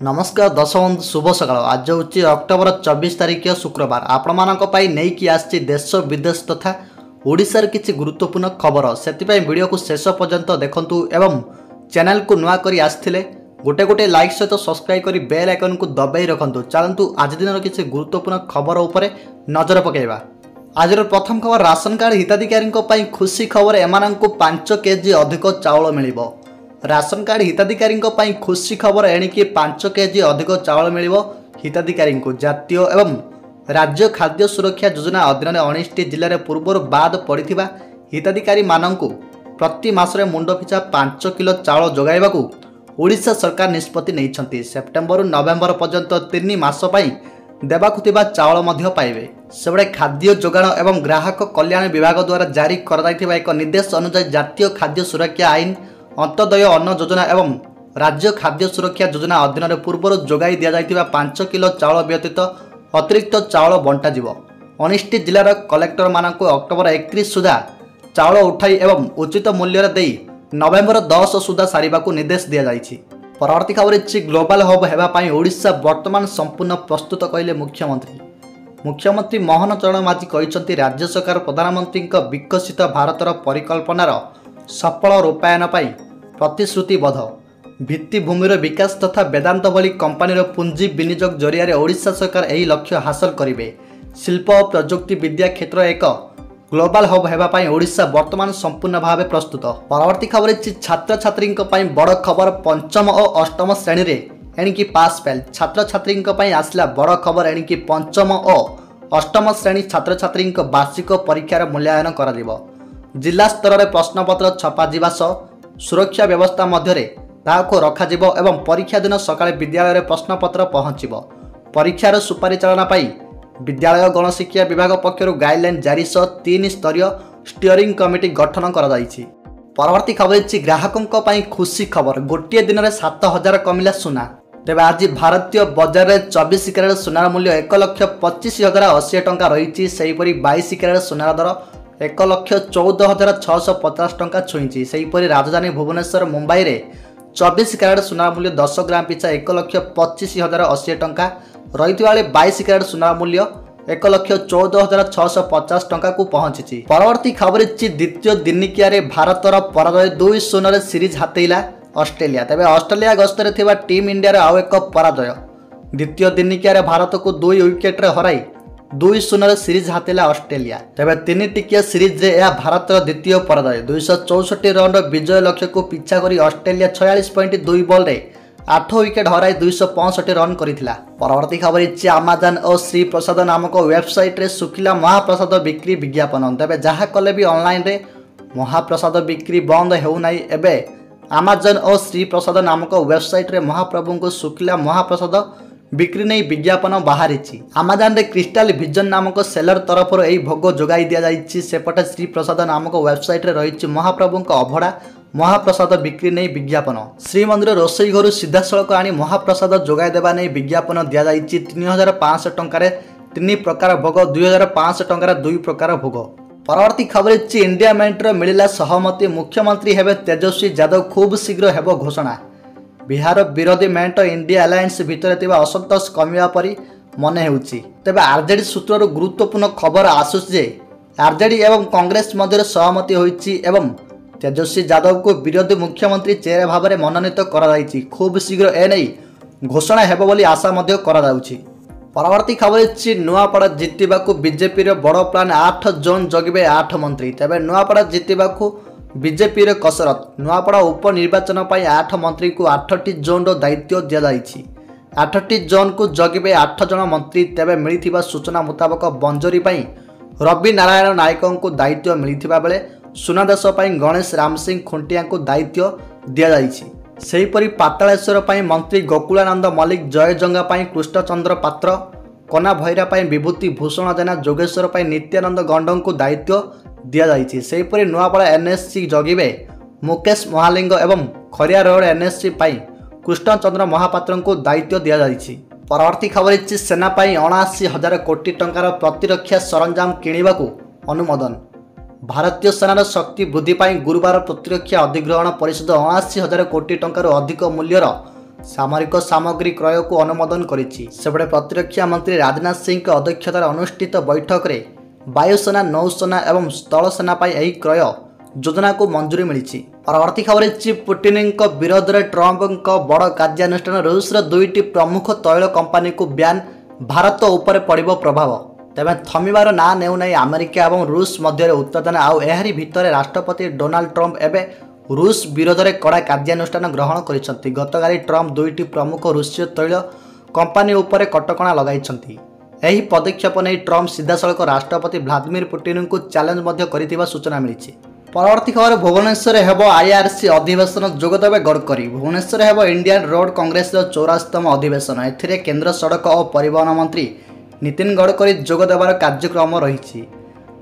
नमस्कार दर्शक बंधु शुभ सकाल। आज हूँ अक्टोबर 24 तारिख शुक्रवार। आपण मानक नहीं आसी देश विदेश तथा ओडिशार किसी गुरुत्वपूर्ण खबर से वीडियो को शेष पर्यंत देखंतु एवं चैनल को नुआ करी आसथिले गोटे गोटे लाइक सहित सब्सक्राइब करी बेल आइकन को दबाई रखंतु। चलतु आज दिन किसी गुरुत्वपूर्ण खबर उपरे नजर पकेइबा। आज प्रथम खबर राशन कार्ड हिताधिकारी खुशी खबर एमानंकु 5 केजी अधिक चाउल मिलिबो। राशन कार्ड हिताधिकारी खुशी खबर एणिकी 5 केजी अधिक चाउल मिलिबो। हिताधिकारी जातीय एवं राज्य खाद्य सुरक्षा योजना अधीन 19टी जिले में पूर्व बाद पड़ता हिताधिकारी मानंकु प्रति मासरे मुंड पिछा 5 किलो चाउल जोगाइबाकू ओडिशा सरकार निष्पत्ति नहीं। सेप्टेम्बर नवेम्बर पर्यंत 3 मास देवाकू थिबा चाउल मध्य पाइबे। सेबडे खाद्य जोगाण एवं ग्राहक कल्याण विभाग द्वारा जारी कराइथिबा एक निर्देश अनुसार जातीय खाद्य सुरक्षा आईन अंत्योदय अन्न योजना एवं राज्य खाद्य सुरक्षा योजना अधीन पूर्व जोगाई दि जाइथिबा 5 किलो चाउल व्यतीत अतिरिक्त चाउल बंटा जिवो। 19टी जिलार कलेक्टर मानक अक्टोबर 31 सुधा चाउल उठाई एवं उचित मूल्य देई नवेम्बर 10 सुधा सारिबाकू निर्देश दिया जाइछि। परवर्ती खबर ग्लोबल हब हेबापाई ओडिशा वर्तमान संपूर्ण प्रस्तुत कहले मुख्यमंत्री मोहन चरण माझी कहते राज्य सरकार प्रधानमंत्री विकसित भारतर परिकल्पनार सफल रूपायन प्रतिश्रुतिबद्ध। भित्तिभूमिर विकास तथा वेदांत भली कंपानीर पुंजी विनियोग जरिया ओडिशा सरकार यही लक्ष्य हासिल करेंगे। शिल्प और प्रजुक्ति विद्या क्षेत्र एक ग्लोबल हब हेबापाई ओडिशा वर्तमान संपूर्ण भाव प्रस्तुत। परवर्ती खबर छात्र छात्री बड़ खबर पंचम और अष्टम श्रेणी में एणिकी पास फेल। छात्र छात्री आसला बड़ खबर एणिकी पंचम और अष्टम श्रेणी छात्र छात्री वार्षिक परीक्षार मूल्यांकन कर जिला स्तर में प्रश्नपत्र छपाଯିबा सह सुरक्षा व्यवस्था मध्य ताको रखाजिबो एवं परीक्षा दिन सकाळे विद्यालय में प्रश्नपत्र पहुंचीबो। परीक्षार सुपरिचालना विद्यालय गणशिक्षा विभाग पक्षर गाइडलाइन जारी सह 3 स्तरीय स्टीयरिंग कमिटी गठन करा जाइछि। परवर्ती खबर ग्राहकों खुशी खबर गोटे दिन में 7000 कमिला सुना। तेबे आज भारतीय बजार में 24 कैरेट सुनार मूल्य 1,25,080 टंका रही। सेहीपरि 22 कैरेट सुनार दर 1,14,650 टंका छुईंची। सेहीपरि राजधानी भुवनेश्वर मुंबई रे 24 कैरेट सुनार मूल्य 10 ग्राम पिछा 1,25,080 टंका रही। 22 कैरेट सुनार मूल्य 1,14,650 टंका को पहुंची। परवर्ती खबर द्वितीय दिनिकिया भारतर पराजय 2-0 सीरीज हातेला ऑस्ट्रेलिया। तेबे ऑस्ट्रेलिया गस्तर थिबा टीम इंडिया आउ एक पराजय। द्वितीय दिनिकिया भारत को 2 विकेट हराई 2-0 सीरीज हातेला ऑस्ट्रेलिया। तेबे 3 टिकिया सीरीज रे भारतर द्वितीय पराजय। 264 रन विजय लक्ष्य को पिछा करी ऑस्ट्रेलिया 46.2 बॉल रे 8 विकेट हराई 265 रन करिथिला। परवर्ती खबर अमेजन और श्री प्रसाद नामक वेबसाइट रे सुखिला महाप्रसाद बिक्री विज्ञापन। तेबे जहा कले भी ऑनलाइन रे महाप्रसाद बिक्री बंद हेउ नाही। एबे अमेजन और श्री प्रसाद नामक वेबसाइट रे महाप्रभु को सुखिला महाप्रसाद बिक्री नहीं विज्ञापन बाहरी। अमेजन रे क्रिस्टाल विजन नामक सेलर तरफ यही भोग जोगाई दि जाइए। सेपटे श्री प्रसाद नामक वेबसाइट रे रही महाप्रभु अभड़ा महाप्रसाद बिक्री नहीं विज्ञापन। श्रीमंदिर रोसई घर सीधासख आनी महाप्रसाद जोगाई देवा नहीं विज्ञापन दि जाइए। 3,500 टंकार 3 प्रकार भोग 2,500 टंकार 2 प्रकार भोग। परवर्ती खबर इंडिया मेंटर मिलिला सहमति मुख्यमंत्री हेबे तेजस्वी यादव खूब शीघ्र हेबो घोषणा। बिहार विरोधी मेंट इंडिया अलायंस भितर थिबा असंतोष कमिया परी मने हेउची। तेबे आरजेडी सूत्रर गुरुत्वपूर्ण खबर आसुस जे आरजेडी एवं कांग्रेस मध्य सहमति होईची एवं तेजस्वी यादव को विरोधी मुख्यमंत्री चेहरा भाव में मनोनीत करा जाइछि। खूब शीघ्र एनै घोषणा हेबो बोली आशा मध्य करा जाउछि। परवर्ती खबर नुआपड़ा जितिबाकू बीजेपी रो बड़ प्लान 8 जोन जगिबे 8 मंत्री। तेबे नुआपड़ा जितिबाकू बीजेपी रे कसरत। नुआपड़ा उपनिर्वाचन 8 मंत्री को 8टी जोन रो दायित्व दिया जाइछि। 8टी जोन को जगिबे 8 जन मंत्री। तेबे मिलिथिबा सूचना मुताबक बंजोरी रवि नारायण नायकों को दायित्व मिलिथिबा बेले सुनादेश गणेश राम सिंह खुंटिया को दायित्व दिया जाइछि। सेहीपरि पातालेश्वर मंत्री गोकुलानंद मल्लिक, जयजंगा कृष्णचंद्र पात्र, कना भैरा विभूति भूषण जेना, जोगेश्वर नित्यानंद गंड को दायित्व दि जाइछि। सेहीपरि नुआपड़ा एनएससी जगिबे मुकेश महालिंग एवं खरिया रोड एनएससी कृष्णचंद्र महापात्र को दायित्व दि जाइछि। परवर्ती खबर सेना 79,000 कोटी टंकार प्रतिरक्षा सरंजाम किणवाकू अनुमोदन। भारतीय सेनार शक्ति वृद्धि गुरुवार प्रतिरक्षा अधिग्रहण परिषद 79,000 कोटी टंकार अधिक मूल्यर सामरिक सामग्री क्रय को अनुमोदन करिछि। सेपटे प्रतिरक्षा मंत्री राजनाथ सिंह अध्यक्षतार अनुष्ठित बैठक में वायुसेना नौसेना और स्थल सेना यह क्रय योजना को मंजूरी मिली। परवर्ती खबर पुटिन विरोध में ट्रंप बड़ कार्यानुष्ठान रूस दुईटी प्रमुख तैल कंपानी को ब्यान भारत उपर पड़ो प्रभाव तेज थमिबार ना नेउ नै अमेरिका और रूस मध्य उत्तेजना आउरी भितर राष्ट्रपति डोनाल्ड ट्रंप एवं रूस विरोध में कड़ा कार्यानुष्ठान ग्रहण कर गतकाली ट्रंप दुईटी प्रमुख रूसीय तैल कंपानी उपर कटकणा लगाई। यही पदक्षेप नहीं ट्रंप सीधासख राष्ट्रपति व्लादिमीर पुटिन को चैलेंज कर सूचना मिली। परवर्ती खबर भुवनेश्वर हेब आईआरसी अधिवेशन जोगदेवे गडकरी। भुवनेश्वर हेब इंडियन रोड कांग्रेस 84तम अधिवेशन। एथिरे केंद्र सड़क और परिवहन मंत्री नितिन गडकरी जोगदेवार कार्यक्रम रही।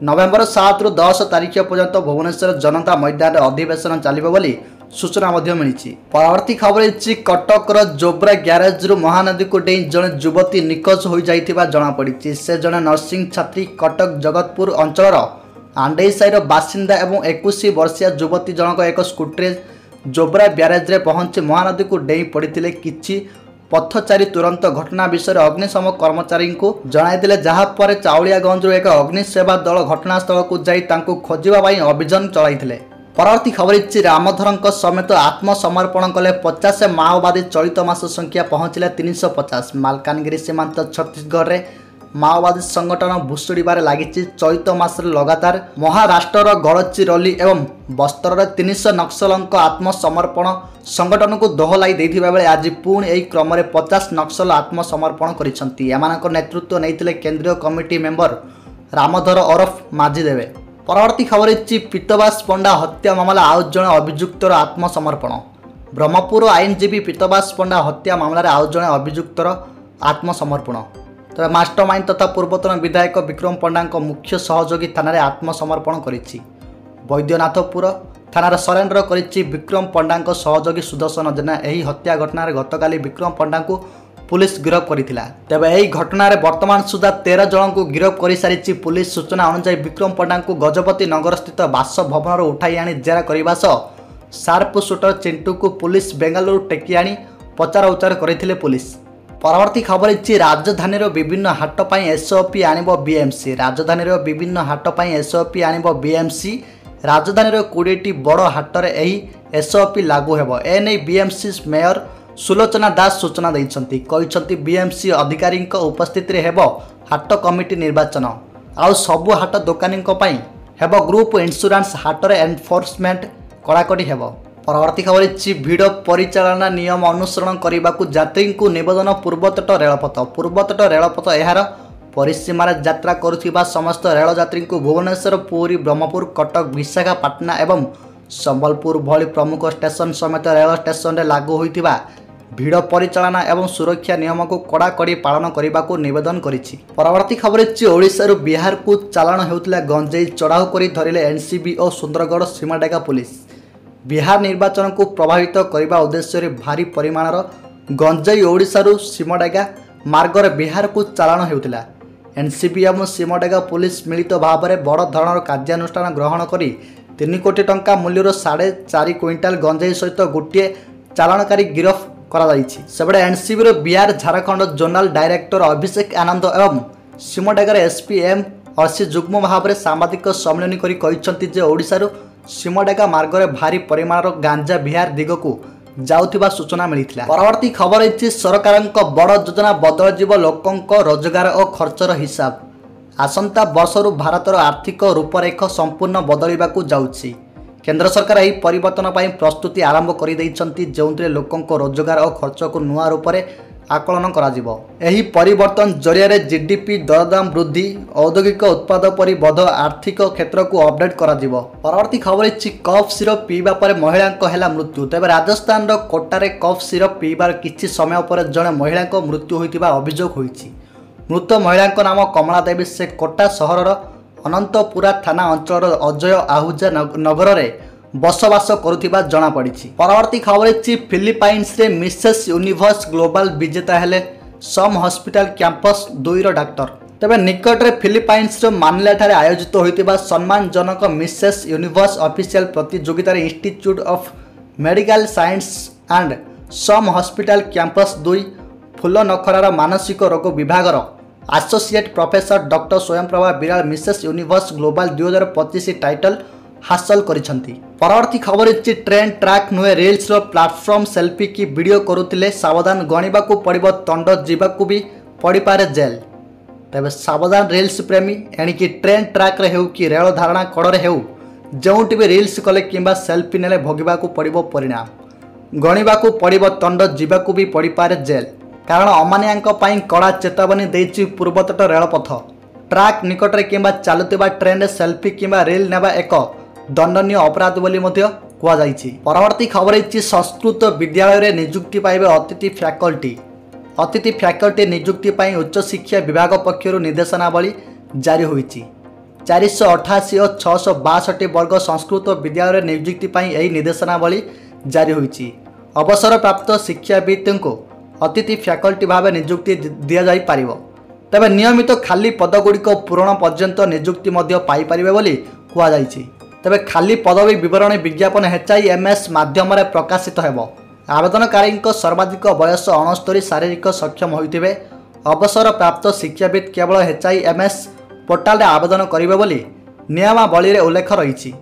नवेम्बर 7 रु 10 तारिख पर्यंत भुवनेश्वर जनता मैदान अधिवेशन चलिबो बोली सूचना मिली। परवर्ती खबर कटकर जोब्रा ग्यारेज रु महानदी को डेई जड़े युवती निखोज हो जाइथिबा जଣା पड़ी। से जड़े नर्सिंग छात्री कटक जगतपुर अंचल आंडेई साईर बासिंदा और 21 वर्षीय युवती जनक एक स्कूटरे जोब्रा ब्यारेज रे पहुंची महानदी को डेई पड़ते किछि पथचारी तुरंत घटना विषय अग्निशम कर्मचारी को जणाइले जहाँपर चाउलियागंज एक अग्निसेवा दल घटनास्थल को जाई तांको खोजिबा पई अभियान चलाइथिले। परवर्ती खबर रामधर समेत आत्मसमर्पण कले 50 माओवादी। चलित मास संख्या पहुंचले 350। मालकानगिरी सीमांत छत्तीसगढ़ में माओवादी संगठन भुशुड़बार लगी। चलित मास लगातार महाराष्ट्र गड़चिरोली एवं बस्तर 300 नक्सलों आत्मसमर्पण संगठन को दोहलाई देथिबा बेले आज पुणी यही क्रम 50 नक्सल आत्मसमर्पण करिसेंती। एमानक नेतृत्व नैथिले केंद्रीय कमिटी मेंबर रामधर ओरफ माझीदेवे। परवर्ती खबर पीतबास पंडा हत्या मामला आउ जणे अभियुक्तर आत्मसमर्पण। ब्रह्मपुर आईनजीवी पीतबास पंडा हत्या मामला आउ जणे अभियुक्तर आत्मसमर्पण। तबे मास्टरमाइंड तथा पूर्वतन विधायक विक्रम पंडा मुख्य सहयोगी थाना आत्मसमर्पण करिछि। बैद्यनाथपुर थानार सरेंडर करिछि विक्रम पंडा सहयोगी सुदर्शन जेना। यही हत्या घटना गतकाली विक्रम पंडा को पुलिस गिरफ करथिला। तेबे यही घटना वर्तमान सुधा 13 जन को गिरफ कर सारी पुलिस। सूचना अनुसार विक्रम पंडा को गजपति नगर स्थित बासभवन उठाई आनी जेरा करने सह सार्प शूटर चिंटू को पुलिस बेंगालुरु टेकी आनी पचार उचार करथिले पुलिस। परवर्ती खबर राजधानी विभिन्न हाट पर एसओपी आणिबो बीएमसी। राजधानी विभिन्न हाट पर एसओपी आणिबो बीएमसी। राजधानी 20टी बड़ हाटर यही एसओपी लागू हेबो। एने बीएमसी मेयर सुलोचना दास सूचना देइछन्ती। बीएमसी अधिकारी उपस्थित हेबो हाट कमिटी निर्वाचन। आउ सबु हाट दोकानी हेबो ग्रुप इंश्योरेंस। हाटर एनफोर्समेंट कड़ाकड़ी हेबो। परवर्ती खबर भिड़ परिचालना नियम अनुसरण करने को यात्री को निवेदन। पूर्वतट रेलपथ। पूर्वतट रेलपथ यार परिसीमार यात्रा करुथिबा समस्त रेल यात्री को भुवनेश्वर पुरी ब्रह्मपुर कटक विशाखापाटना एवं संबलपुर भली प्रमुख स्टेशन समेत रेल स्टेशन रे लागू होइथिबा भिड़ परिचालना एवं सुरक्षा नियम को कड़ाकड़ी पालन करने को निवेदन करिछि। परवर्ती खबर ओडिशारू बिहार को चालाण हेउथिला गंजेई चढ़ाऊ करी धरिले एनसीबी और सुंदरगढ़ सीमाडेगा पुलिस। बिहार निर्वाचन को प्रभावित करने उद्देश्य भारी परिमाणर गंजेई ओडिशारू सीमाडेगा मार्गरे बिहार को चालाण हेउथिला। एनसीबी और सीमाडेगा पुलिस मिलित भाव में बड़ धरणर कार्यानुष्ठान ग्रहण करी 3 कोटी टंका मूल्यर 4.5 क्विंटाल गंजेई सहित गोटे चालाणकारी गिरफ सेपटे NCB Bihar Jharkhand zonal director Abhishek Anand एवं सीमाडेगार एसपी एम अर्सी जुग्म भाव में सांबादिक सम्मेलन कर ओडिशारू सीमाडेगा मार्गरे भारी परिमाणर गांजा बिहार दिग को जाउथिबा सूचना मिलिथिला। परवर्ती खबर सरकार बड़ योजना बदल जीव लोकों रोजगार और खर्चर हिसाब। आसंता वर्षरू भारतर आर्थिक रूपरेख संपूर्ण बदलिबाकू जाउछि। केंद्र सरकार यही परिवर्तन पर प्रस्तुति आरंभ कर जो लोकों रोजगार और खर्च को नुआ रूप से आकलन करी परिवर्तन जरिया जीडीपी दरदाम वृद्धि औद्योगिक उत्पाद पर बध आर्थिक क्षेत्र को अपडेट कर। परवर्ती खबर कफ सिरप पीवा पर महिला है मृत्यु। तेज राजस्थान कोटारे कफ सिरप पीबार किछि समय पर जड़े महिला मृत्यु होता अभियोग होती। मृत महिला नाम कमला देवी। से कोटा सहर अनंतपुरा थाना अंचल अजय आहूजा नगर में बसवास करुथिबा जଣା पड़िछि। परवर्ती खबर फिलिपाइन्स रे मिसेस यूनिवर्स ग्लोबल विजेता हेले सम हॉस्पिटल कैंपस 2 डाक्टर। तेबे निकट रे फिलिपाइन्स मानिला ठारे आयोजित होइतिबा सम्मानजनक मिसेस यूनिवर्स ऑफिशियल प्रतियोगिता Institute of Medical Science and SUM hospital campus 2 फूलनखरार मानसिक रोग विभागर associate professor doctor Swayamprabha Biral Mrs Universe global 2025 title हासिल करिसेंती। परवर्ती खबर अछि ट्रेन ट्रैक नुहे रील्स रो प्लेटफॉर्म सेल्फी की वीडियो करुथिले सावधान गणिबा को पड़िबो दंड जीवाकू भी पड़ी पारे जेल। तेबे सावधान रील्स प्रेमी एणिकी ट्रेन ट्रैक रे हेउ कि रेल धारणा कड़े हेउ जोंटी भी रील्स कले किंबा सेल्फी नेले भोगिबा को पड़िबो परिणाम गणिबा को पड़िबो दंड जीवाकू भी पड़ी पारे जेल। कारण अमानियांक पई कड़ा चेतावनी देछि पूर्वतट रेलपथ। ट्रैक निकटरे किंबा चालुतिबा ट्रेन रे सेल्फी किंबा रील नेबा एक दंडनीय अपराध बोली मध्य कुआ जाइछि। परवर्ती खबर अछि संस्कृत विद्यालय रे नियुक्ति पाइबे अतिथि फैकल्टी। अतिथि फैकल्टी नियुक्ति पाई उच्च शिक्षा विभाग पक्षरु निर्देशनावली जारी होइछि। 488 और 662 वर्ग संस्कृत विद्यालय रे नियुक्ति पाई एही निर्देशनावली जारी होइछि। अवसर प्राप्त शिक्षाविद को अतिथि फैकल्टी भाव नियुक्ति दि जाई पारिबो। तबे नियमित खाली पदगुड़िक पूरण पर्यंत नियुक्ति मध्य पाई पारिबे बोली कुआ जाइछि। तबे खाली पदवी विवरण विज्ञापन HIMS माध्यम प्रकाशित हेबो। आवेदनकारी सर्वाधिक बयस 69 शारीरिक सक्षम होइथिबे। अवसर प्राप्त शिक्षाविद केवल HIMS पोर्टाल आवेदन करिबे बोली नियमावली रे उल्लेख रहिछि।